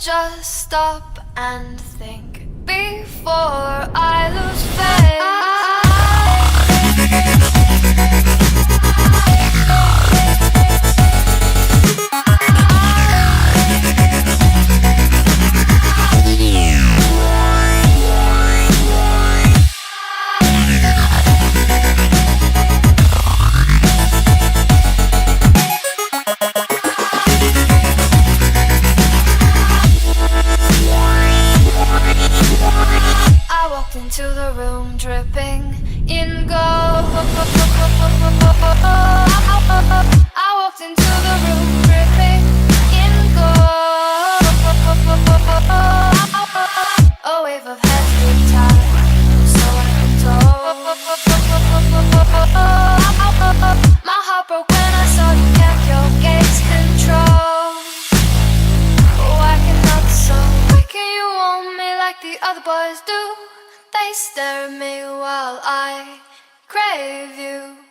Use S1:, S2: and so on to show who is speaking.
S1: just stop and think before I lose faith. I walked into the room dripping in gold. I walked into the room dripping in gold. A wave of heads grew tired, so I've been told. My heart broke when I saw you kept your gaze control. Why cannot so? Why can you want me like the other boys do? They stare at me while I crave you.